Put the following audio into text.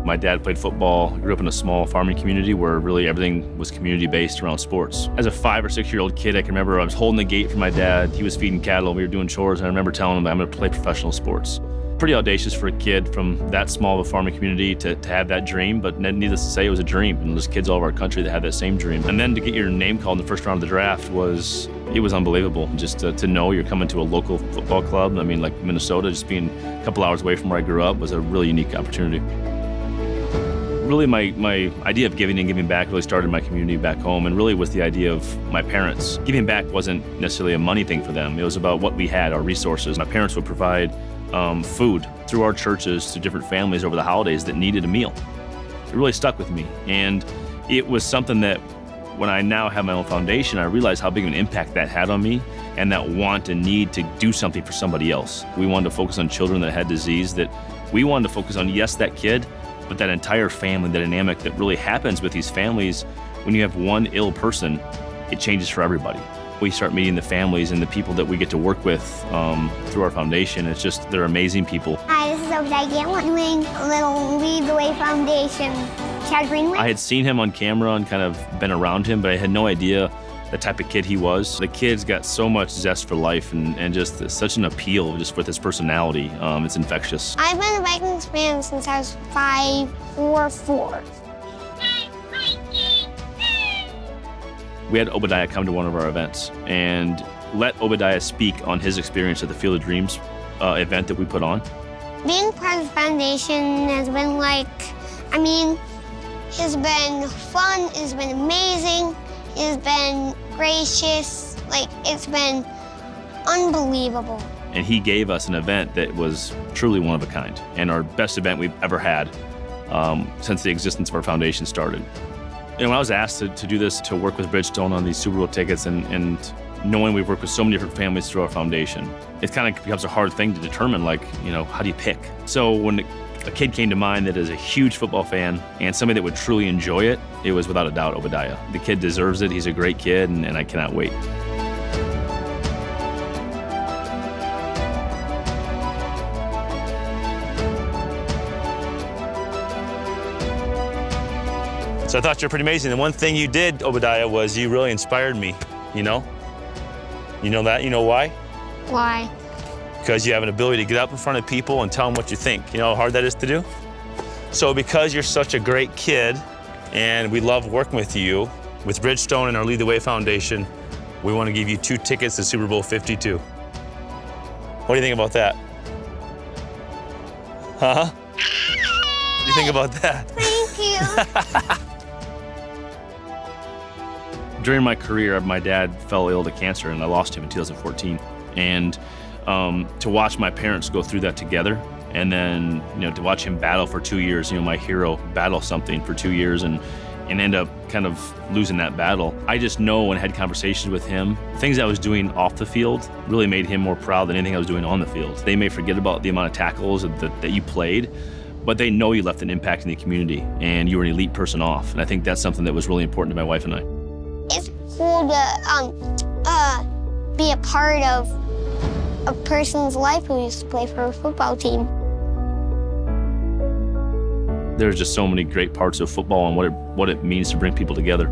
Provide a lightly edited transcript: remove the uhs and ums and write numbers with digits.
My dad played football. I grew up in a small farming community where really everything was community-based around sports. As a 5 or 6-year-old kid, I can remember I was holding the gate for my dad. He was feeding cattle, we were doing chores, and I remember telling him that I'm gonna play professional sports. Pretty audacious for a kid from that small of a farming community to have that dream, but needless to say, it was a dream. And there's kids all over our country that had that same dream. And then to get your name called in the first round of the draft was unbelievable. Just to know you're coming to a local football club, I mean, like Minnesota, just being a couple hours away from where I grew up was a really unique opportunity. Really, my idea of giving and giving back really started in my community back home, and really was the idea of my parents. Giving back wasn't necessarily a money thing for them. It was about what we had, our resources. My parents would provide food through our churches to different families over the holidays that needed a meal. It really stuck with me, and it was something that when I now have my own foundation, I realized how big of an impact that had on me and that want and need to do something for somebody else. We wanted to focus on children that had disease, that we wanted to focus on, yes, that kid, but that entire family, the dynamic that really happens with these families. When you have one ill person, it changes for everybody. We start meeting the families and the people that we get to work with through our foundation. It's just, they're amazing people. Hi, this is Obadiah doing a little Lead the Way Foundation. Greenway. I had seen him on camera and kind of been around him, but I had no idea the type of kid he was. The kid's got so much zest for life and just such an appeal just with his personality. It's infectious. I've been a Vikings fan since I was 5 or 4. We had Obadiah come to one of our events and let Obadiah speak on his experience at the Field of Dreams event that we put on. Being part of the foundation has been it's been fun, it's been amazing, it's been gracious, it's been unbelievable. And he gave us an event that was truly one of a kind and our best event we've ever had since the existence of our foundation started. And when I was asked to do this, to work with Bridgestone on these Super Bowl tickets and knowing we've worked with so many different families through our foundation, it kind of becomes a hard thing to determine, how do you pick? So when a kid came to mind that is a huge football fan and somebody that would truly enjoy it, it was without a doubt Obadiah. The kid deserves it, he's a great kid, and I cannot wait. So I thought you were pretty amazing. The one thing you did, Obadiah, was you really inspired me, you know? You know that? You know why? Why? Because you have an ability to get up in front of people and tell them what you think. You know how hard that is to do? So because you're such a great kid and we love working with you, with Bridgestone and our Lead the Way Foundation, we want to give you 2 tickets to Super Bowl 52. What do you think about that? Huh? What do you think about that? Thank you. During my career, my dad fell ill to cancer and I lost him in 2014. And to watch my parents go through that together and then, to watch him battle for 2 years, my hero battle something for 2 years and end up kind of losing that battle. I just know and had conversations with him. Things I was doing off the field really made him more proud than anything I was doing on the field. They may forget about the amount of tackles that you played, but they know you left an impact in the community and you were an elite person off. And I think that's something that was really important to my wife and I. It's cool to be a part of a person's life who used to play for a football team. There's just so many great parts of football and what it means to bring people together.